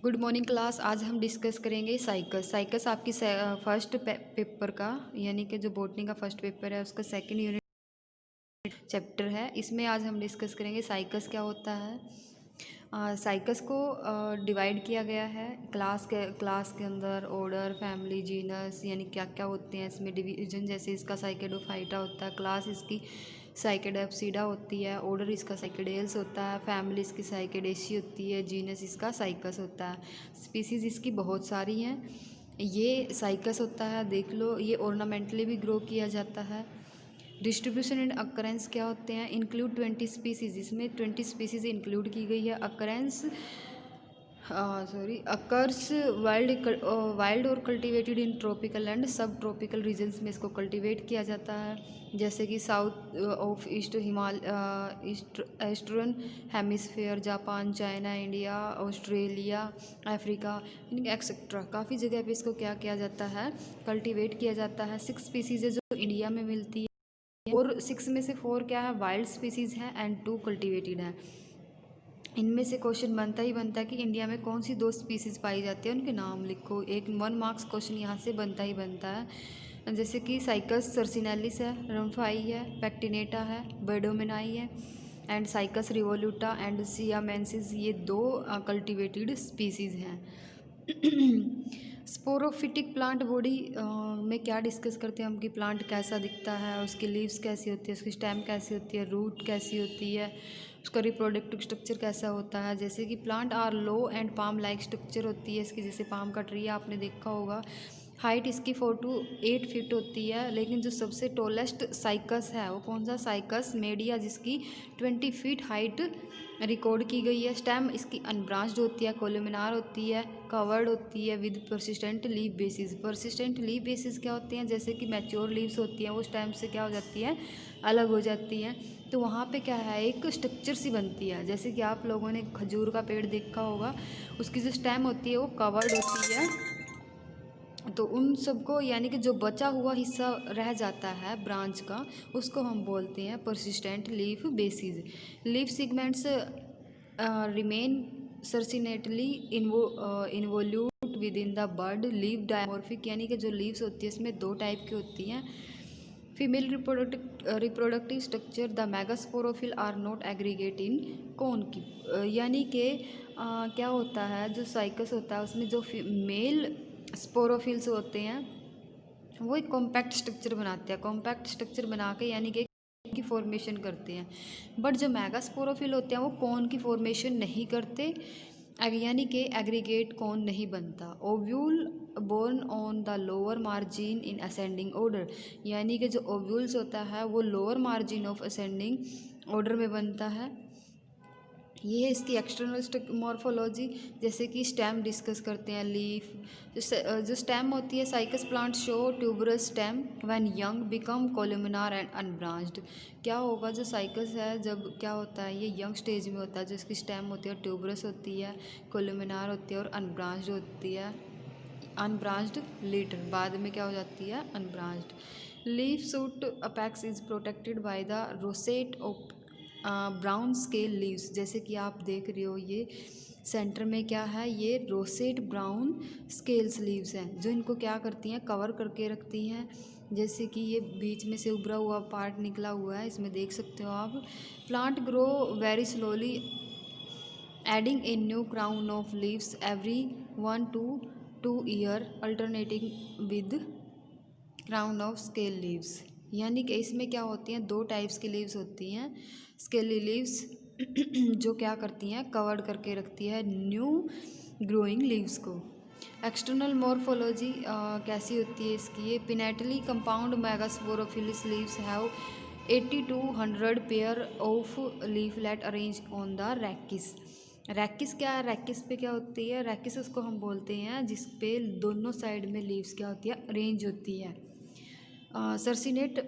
Good morning class. आज हम discuss करेंगे साइकस। साइकस आपकी फर्स्ट पेपर का, यानी कि जो बॉटनी का फर्स्ट पेपर है उसका सेकंड यूनिट चैप्टर है। इसमें आज हम डिस्कस करेंगे साइकस क्या होता है। साइकस को डिवाइड किया गया है क्लास के अंदर ऑर्डर, फैमिली, जीनस, यानी क्या क्या होते हैं इसमें डिवीजन। जैसे इसका साइकेडोफाइटा होता है, क्लास इसकी साइकेडेप्सिडा होती है, ऑर्डर इसका साइकेडेल्स होता है, फैमिली इसकी साइकेडेसी होती है, जीनस इसका साइकस होता है। स्पीसीज़ इसकी बहुत सारी हैं। ये साइकस होता है, देख लो, ये ऑर्नामेंटली भी ग्रो किया जाता है। डिस्ट्रीब्यूशन एंड अकरेंस क्या होते हैं? इंक्लूड 20 स्पीसीज, इसमें 20 स्पीसीज इंक्लूड की गई है। अकरेंस अकर्स वाइल्ड और कल्टिवेटेड इन ट्रॉपिकल एंड सब ट्रॉपिकल रीजन्स में इसको कल्टिवेट किया जाता है, जैसे कि south of east eastern hemisphere, Japan, China, India, Australia, Africa, etcetera. काफ़ी जगह पे इसको क्या किया जाता है? कल्टिवेट किया जाता है। 6 स्पीसीज है जो इंडिया में मिलती है, और 6 में से 4 क्या है? वाइल्ड स्पीसीज़ हैं एंड 2 कल्टिवेटेड हैं। इनमें से क्वेश्चन बनता ही बनता है कि इंडिया में कौन सी 2 स्पीसीज़ पाई जाती है, उनके नाम लिखो। एक 1 मार्क्स क्वेश्चन यहाँ से बनता ही बनता है। जैसे कि साइकस सर्सिनेलिस है, रम्फाई है, पैक्टिनेटा है, बेडोमिनाई है, एंड साइकस रिवोल्यूटा एंड सियामेंसिस, ये 2 कल्टिवेटेड स्पीसीज़ हैं। स्पोरोफिटिक प्लांट बॉडी में क्या डिस्कस करते हैं हम कि प्लांट कैसा दिखता है, उसकी लीव्स कैसी होती है, उसकी स्टेम कैसी होती है, रूट कैसी होती है, उसका रिप्रोडक्टिव स्ट्रक्चर कैसा होता है। जैसे कि plant are low and palm like structure होती है इसकी, जैसे पाम का ट्री आपने देखा होगा। हाइट इसकी 4 to 8 फीट होती है, लेकिन जो सबसे टॉलेस्ट साइकस है वो कौन सा? साइकस मेडिया, जिसकी 20 फीट हाइट रिकॉर्ड की गई है। स्टेम इसकी अनब्रांच्ड होती है, कोलुमिनार होती है, कवर्ड होती है with persistent leaf basis. Persistent leaf basis क्या होती हैं? जैसे कि मैच्योर लीव्स होती हैं वो स्टेम से क्या हो जाती है? अलग हो जाती हैं। तो वहाँ पे क्या है? एक स्ट्रक्चर सी बनती है। जैसे कि आप लोगों ने खजूर का पेड़ देखा होगा, उसकी जो स्टेम होती है वो कवर्ड होती है। तो उन सबको, यानी कि जो बचा हुआ हिस्सा रह जाता है ब्रांच का, उसको हम बोलते हैं persistent leaf basis. Leaf segments remain circinately involute within the bud. Leaf dimorphic, यानी कि जो लीव्स होती है इसमें 2 टाइप की होती हैं। Female reproductive structure, the megasporophyll are not aggregate in cone की, यानी कि क्या होता है? जो साइकस होता है उसमें जो मेल स्पोरोफिल्स होते हैं वो एक कॉम्पैक्ट स्ट्रक्चर बनाते हैं। कॉम्पैक्ट स्ट्रक्चर बना के यानी कि की फॉर्मेशन करते हैं। बट जो मेगास्पोरोफिल होते हैं वो कौन की फॉर्मेशन नहीं करते, यानी कि एग्रीगेट कौन नहीं बनता। Ovule borne on the lower margin in ascending order, यानी कि जो ओव्यूल्स होता है वो lower margin of ascending order में बनता है। ये है इसकी एक्सटर्नल मॉर्फोलॉजी। जैसे कि स्टेम डिस्कस करते हैं। लीफ, जो स्टेम होती है, cycas plant show tuberous stem when young become columnar and unbranched. क्या होगा? जो साइकस है जब क्या होता है, ये यंग स्टेज में होता है। जो इसकी स्टेम होती है ट्यूबरस होती है, कोलुमिनार होती है और अनब्रांच्ड होती है। अनब्रांच्ड लेटर, बाद में क्या हो जाती है? Unbranched. Leaf suit apex is protected by the rosette of brown scale leaves. जैसे कि आप देख रहे हो ये सेंटर में क्या है? ये रोसेट ब्राउन स्केल्स लीव्स हैं, जो इनको क्या करती हैं? कवर करके रखती हैं। जैसे कि ये बीच में से उभरा हुआ पार्ट निकला हुआ है, इसमें देख सकते हो आप। Plant grow very slowly adding a new crown of leaves every 1 to 2 year alternating with crown of scale leaves. यानी कि इसमें क्या होती हैं? 2 टाइप्स की लीव्स होती हैं। स्केली लीव्स जो क्या करती हैं? कवर्ड करके रखती है न्यू ग्रोइंग लीव्स को। एक्सटर्नल मॉर्फोलॉजी कैसी होती है इसकी? ये pinnately compound megasporophylls leaves have 80 to 100 pair of leaflet arrange on the rachis. Rachis क्या है? रैकिस पे क्या होती है? रैकिस उसको हम बोलते हैं जिस पे दोनों साइड में लीव्स क्या होती है? अरेंज होती है। Circinate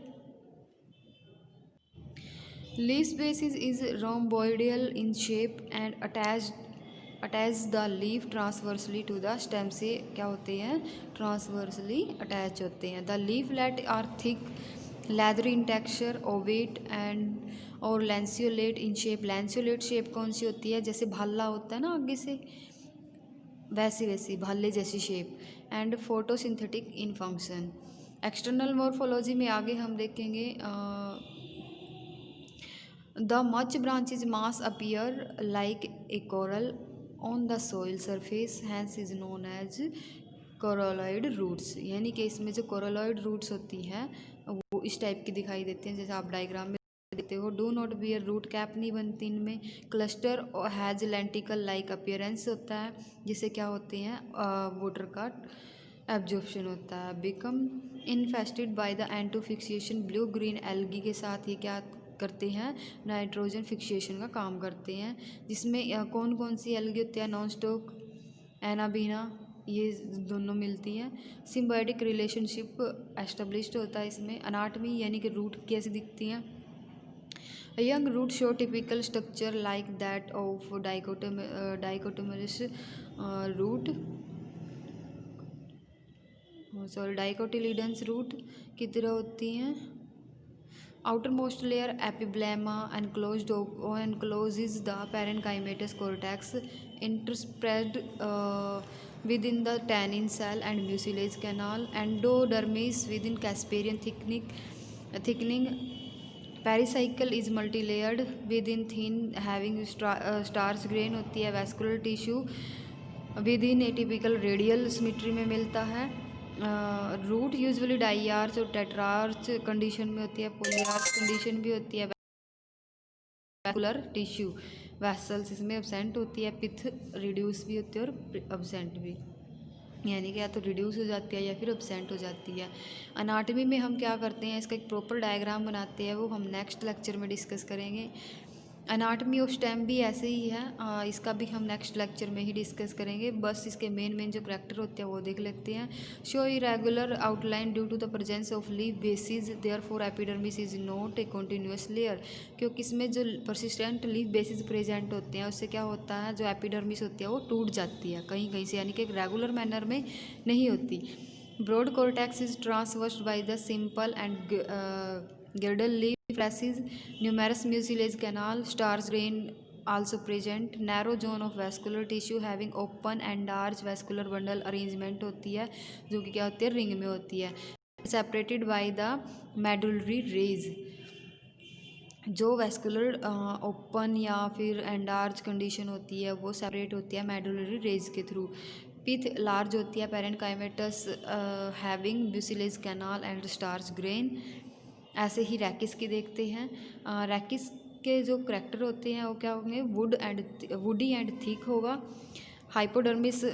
leaf basis is rhomboidal in shape and attach the leaf transversely to the stem से क्या होते हैं? transversely attach होते हैं। the leaflet are thick leathery in texture, ovate and और lanceolate in shape। lanceolate shape कौन सी होती है? जैसे भाला होता है ना आगे से, वैसी वैसी भाले जैसी shape, and photosynthetic in function. External morphology में आगे हम देखेंगे the much branches mass appear like a coral on the soil surface hence is known as coralloid roots. यानी कि इसमें जो कोरोलॉइड रूट्स होती हैं वो इस टाइप की दिखाई देती हैं, जैसे आप डायग्राम में देखते हो। Do not bear root cap नहीं बनती इनमें। क्लस्टर और हैज लेंटिकल लाइक अपीयरेंस होता है, जिससे क्या होते हैं वाटर का एब्जॉर्प्शन होता है। बिकम इन्फेस्टेड बाय द एंटोफिक्सिएशन ब्लू ग्रीन एल्गी के साथ ही क्या करते हैं, नाइट्रोजन फिक्सिएशन का काम करते हैं। जिसमें कौन कौन सी एल्गी होती है, नॉन स्टॉक, एनाबीना, ये दोनों मिलती हैं। सिम्बायोटिक रिलेशनशिप एस्टेब्लिश्ड होता है इसमें। अनाटमी यानी कि रूट कैसी दिखती हैं। A young root show typical structure like that of dichotomous root, dicotyledons root की तरह होती हैं। Outermost layer epiblema encloses the parenchymatous cortex, interspersed within the tannin cell and mucilage canal. Endodermis within Casparian thickening. Pericycle is multilayered within thin having starch grain होती है। Vascular tissue within atypical radial symmetry में मिलता है। Root usually डाईआर्च और टेट्रार्च condition में होती है। पोलीआर्च condition भी होती है। वैस्कुलर टिश्यू वैसल्स इसमें एब्सेंट होती है। पिथ रिड्यूस भी होती है और एब्सेंट भी, यानी कि या तो रिड्यूस हो जाती है या फिर एब्सेंट हो जाती है। अनाटमी में हम क्या करते हैं, इसका एक प्रॉपर डायग्राम बनाते हैं, वो हम नेक्स्ट लेक्चर में डिस्कस करेंगे। अनाटमी ऑफ स्टेम भी ऐसे ही है, इसका भी हम नेक्स्ट लेक्चर में ही डिस्कस करेंगे। बस इसके मेन जो करैक्टर होते हैं वो देख लेते हैं। Show irregular outline due to the presence of leaf basis, therefore epidermis is not a continuous layer. क्योंकि इसमें जो परसिस्टेंट लीफ बेसिस प्रेजेंट होते हैं उससे क्या होता है, जो एपिडर्मिस होती है वो टूट जाती है कहीं कहीं से, यानी कि एक रेगुलर मैनर में नहीं होती। Broad cortex is traversed by the simple and girdle leaf fleshes, numerous mucilage canal, starch grain also present, narrow zone of vascular tissue having open and large vascular bundle arrangement होती है, जो कि क्या होती है, रिंग में होती है। separated by the medullary rays, जो वैस्कुलर ओपन या फिर एंडार्ज कंडीशन होती है वो सेपरेट होती है मेडुलरी रेज के थ्रू। पिथ लार्ज होती है। Parenchymatous having mucilage canal and starch grain. ऐसे ही रैकिस की देखते हैं। रैकिस के जो करैक्टर होते हैं वो क्या होंगे, वुडी एंड थिक होगा। हाइपोडर्मिस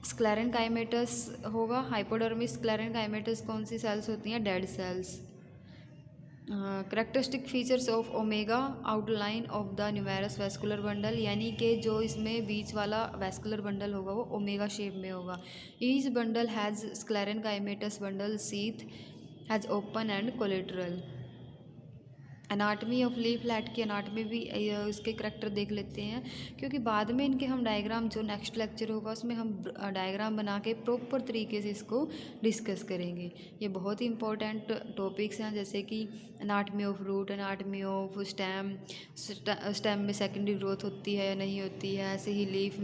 स्क्लेरेनकाइमेटस होगा। हाइपोडर्मिस स्क्लेरेनकाइमेटस कौन सी सेल्स होती हैं, dead cells. Characteristic features of omega outline of the numerous vascular bundle, यानी कि जो इसमें बीच वाला वैस्कुलर बंडल होगा वो ओमेगा शेप में होगा। Each bundle has sclerenchymatous bundle sheath has open and collateral. Anatomy of leaf flat की अनाटमी भी उसके करैक्टर देख लेते हैं, क्योंकि बाद में इनके हम डायग्राम जो नेक्स्ट लेक्चर होगा उसमें हम डायग्राम बना के प्रॉपर तरीके से इसको डिस्कस करेंगे। ये बहुत ही इंपॉर्टेंट टॉपिक्स हैं, जैसे कि anatomy of root, anatomy of stem में सेकेंडरी ग्रोथ होती है या नहीं होती है, ऐसे ही लीफ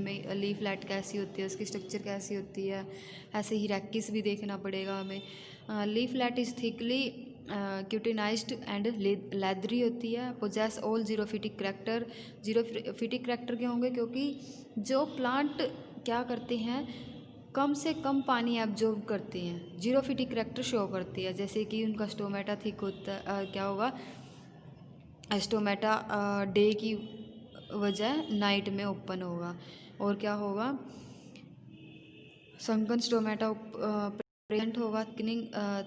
फ्लैट कैसी होती है, उसकी स्ट्रक्चर कैसी होती है, ऐसे ही रैकिस भी देखना पड़ेगा हमें। Leaf flat is thickly cutinized and leathery होती है। Possess all xerophytic character. Xerophytic character क्या होंगे, क्योंकि जो प्लांट क्या करते हैं, कम से कम पानी एब्जॉर्ब करते हैं, जीरोफिटिक करैक्टर शो करती है। जैसे कि उनका स्टोमेटा थिक होता क्या होगा, स्टोमेटा डे की वजह नाइट में ओपन होगा। और क्या होगा, संकन स्टोमेटा प्रेजेंट होगा।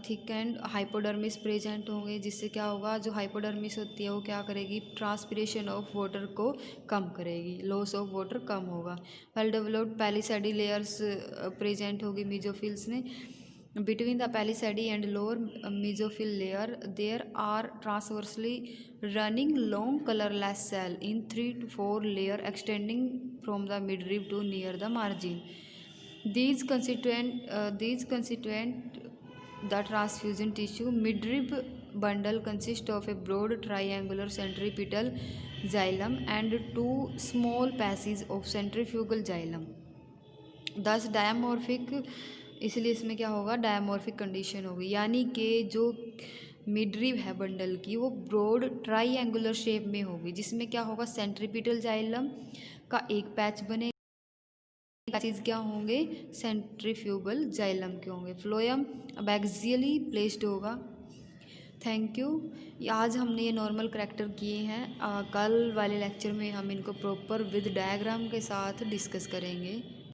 थिक एंड हाइपोडर्मिस प्रेजेंट होंगे, जिससे क्या होगा, जो हाइपोडर्मिस होती है वो क्या करेगी, ट्रांसपिरेशन ऑफ वाटर को कम करेगी, लॉस ऑफ वाटर कम होगा। Well developed palisade layers present होगी मीजोफिल्स में। Between the palisade and lower mesophyll layer there are transversely running long colourless cell in 3 to 4 layer extending from the midrib to near the margin. These constituent the transfusion tissue. Midrib bundle consists of a broad triangular centripetal xylem and 2 small passages of centrifugal xylem. दस dimorphic, इसलिए इसमें क्या होगा, dimorphic condition होगी, यानी कि जो मिडरिव है बंडल की वो ब्रॉड ट्राइएंगुलर शेप में होगी, जिसमें क्या होगा, सेंट्रीपिटल जाइलम का एक पैच बनेगा, पैचेज क्या होंगे, सेंट्रीफ्यूगल जाइलम के होंगे। फ्लोएम अब एक्सियली प्लेस्ड होगा। Thank you. आज हमने ये नॉर्मल करैक्टर किए हैं, कल वाले लेक्चर में हम इनको प्रॉपर विद डायग्राम के साथ डिस्कस करेंगे।